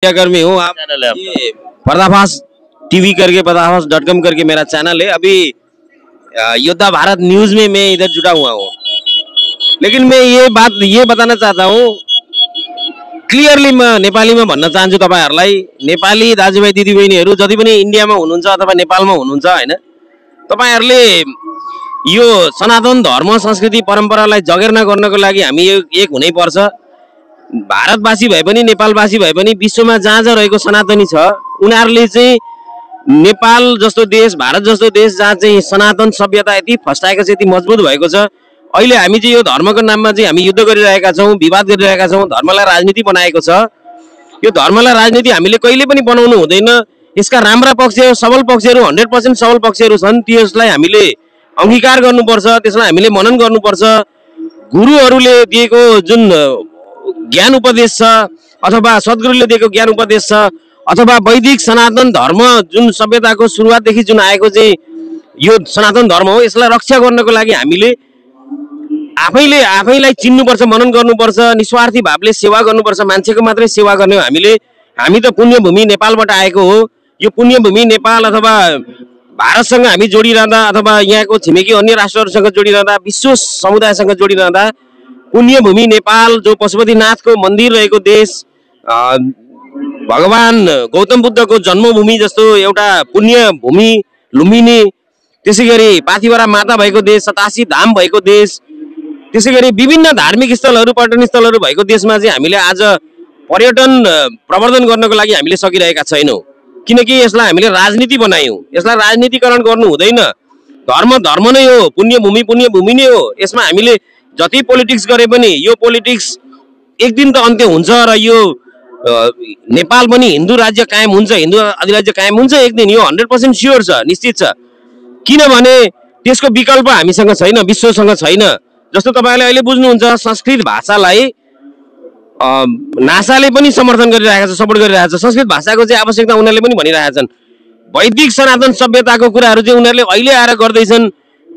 कर्मी हूँ आप। चैनल है आपका? ये पर्दाफाश टीवी करके पर्दाफाश.com करके मेरा चैनल है। अभी योद्धा भारत न्यूज में मैं इधर जुड़ा हुआ हूँ। लेकिन मैं ये बताना चाहता हूँ क्लियरली, म नेपालीमा भन्न चाहन्छु तपाईहरुलाई, नेपाली दाजुभाइ दिदीबहिनीहरु जति पनि इन्डियामा हुनुहुन्छ अथवा नेपालमा हुनुहुन्छ हैन, तपाईहरुले यो सनातन धर्म संस्कृति परम्परालाई जगेर्ना गर्नको लागि हामी एक हुनै पर्छ। भारतवासी भए पनि नेपालवासी भए पनि विश्वमा जहाँ जहाँ रहेको सनातनी छ उनीहरुले चाहिँ नेपाल जस्तो देश, भारत जस्तो देश जहाँ चाहिँ सनातन सभ्यता यति फस्टाएको छ, यति मजबुत भएको छ, अहिले हामी चाहिँ यो धर्मको नाममा चाहिँ हामी युद्ध गरिरहेका छौं, विवाद गरिरहेका छौं, धर्मलाई राजनीति बनाएको छ। यो धर्मलाई राजनीति हामीले कहिले पनि बनाउनु हुँदैन। यसका राम्रा पक्षहरू, सबल पक्षहरू, 100% सबल पक्षहरू छन्, त्यसलाई हामीले अंगीकार गर्नुपर्छ, त्यसलाई हामीले मनन गर्नुपर्छ। गुरुहरूले दिएको जुन ज्ञान उपदेश छ अथवा सद्गुरुले दिएको ज्ञान उपदेश छ अथवा वैदिक सनातन धर्म जुन सभ्यताको सुरुवातदेखि जुन आएको चाहिँ यो सनातन धर्म हो, यसलाई रक्षा गर्नको लागि हामीले आफैलाई चिन्नुपर्छ, मनन गर्नुपर्छ, निस्वार्थी भावले सेवा गर्नुपर्छ। मान्छेको मात्रै सेवा गर्ने हो हामीले। हामी त पुण्यभूमि नेपालबाट आएको हो। यो पुण्यभूमि नेपाल अथवा भारतसँग हामी जोडिरहँदा अथवा यहाँको छिमेकी अन्य राष्ट्रहरूसँग जोडिरहँदा, विश्व समुदायसँग जोडिरहँदा पुण्यभूमि नेपाल जो पशुपतिनाथको मन्दिर रहेको देश, भगवान गौतम बुद्धको जन्मभूमि जस्तो एउटा पुण्यभूमि लुम्बिनी, त्यसैगरी पाथिभरा माता भएको देश, 87 धाम भएको देश, त्यसैगरी विभिन्न धार्मिक स्थलहरू, पर्यटन स्थलहरू भएको देशमा चाहिँ हामीले आज पर्यटन प्रवर्धन गर्नको लागि हामीले सकिरहेका छैनौं। किनकि यसलाई हामीले राजनीति बनायौं। यसलाई राजनीतिकरण गर्नु हुँदैन। धर्म नै हो, पुण्यभूमि नै हो। यसमा हामीले जति पोलिटिक्स गरे पनि यो पोलिटिक्स एक दिन त अन्त्य हुन्छ र यो नेपाल पनि हिन्दू राज्य कायम हुन्छ, हिन्दू अधिराज्य कायम हुन्छ एक दिन। यो 100% स्योर छ, निश्चित छ। किनभने त्यसको विकल्प हामीसँग छैन, विश्वसँग छैन। जस्तो तपाईहरुले अहिले बुझ्नुहुन्छ, संस्कृत भाषालाई नासाले पनि समर्थन गरिरहेको छ, सपोर्ट गरिरहेको छ। संस्कृत भाषाको चाहिँ आवश्यकता उनीहरूले पनि भनिरहेका छन्। वैदिक सनातन सभ्यताको कुराहरू चाहिँ उनीहरूले अहिले आएर गर्दैछन्।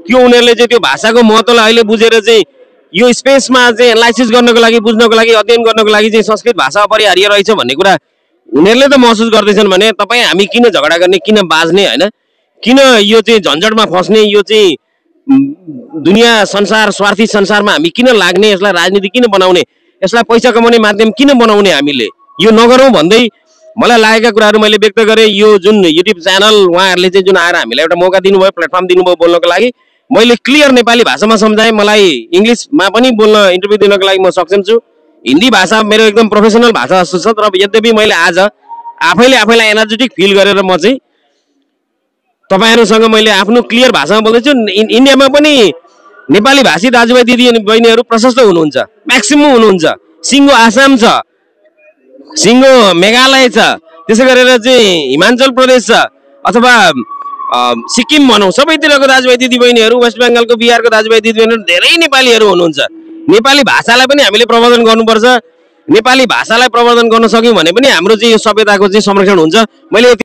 त्यो उनीहरूले चाहिँ त्यो भाषाको महत्त्वलाई अहिले बुझेर चाहिँ यो स्पेसमा चाहिँ एनालाइसिस गर्नको लागि, बुझ्नको लागि, अध्ययन गर्नको लागि चाहिँ संस्कृत भाषा अपरिहार्य रहेछ भन्ने कुरा उनीहरूले त महसुस गर्दैछन् भने तपाईँ हामी किन झगडा गर्ने, किन बाज्ने हैन, किन यो चाहिँ झन्झटमा फस्ने, यो चाहिँ दुनिया संसार स्वार्थी संसारमा हामी किन लाग्ने, यसलाई राजनीति किन बनाउने, यसलाई पैसा कमाउने माध्यम किन बनाउने, हामीले यो नगरौँ भन्दै मलाई लागेका कुराहरू मैले व्यक्त गरेँ। यो जुन युट्युब च्यानल उहाँहरूले चाहिँ जुन आएर हामीलाई एउटा मौका दिनुभयो, प्लेटफर्म दिनुभयो बोल्नको लागि, मैले क्लियर नेपाली भाषामा सम्झाएँ। मलाई इङ्ग्लिसमा पनि बोल्न, इन्टरभ्यू दिनको लागि म सक्षम छु। हिन्दी भाषा मेरो एकदम प्रोफेसनल भाषा जस्तो छ। तर यद्यपि मैले आज आफैलाई एनर्जेटिक फिल गरेर म चाहिँ तपाईहरुसँग मैले आफ्नो क्लियर भाषामा बोल्दैछु। इन्डियामा पनि नेपाली भाषी दाजुभाइ दिदी बहिनीहरू प्रशस्त हुनुहुन्छ, म्याक्सिमम हुनुहुन्छ। सिङ्गो आसाम छ, सिङ्गो मेघालय छ, त्यसै गरेर चाहिँ हिमाचल प्रदेश छ अथवा सिक्किम भनौँ, सबैतिरको दाजुभाइ दिदी बहिनीहरू, वेस्ट बेङ्गलको, बिहारको दाजुभाइ दिदी बहिनीहरू धेरै नेपालीहरू हुनुहुन्छ। नेपाली भाषालाई पनि हामीले प्रवर्धन गर्नुपर्छ। नेपाली भाषालाई प्रवर्धन गर्न सक्यौँ भने पनि हाम्रो चाहिँ यो सभ्यताको चाहिँ संरक्षण हुन्छ। मैले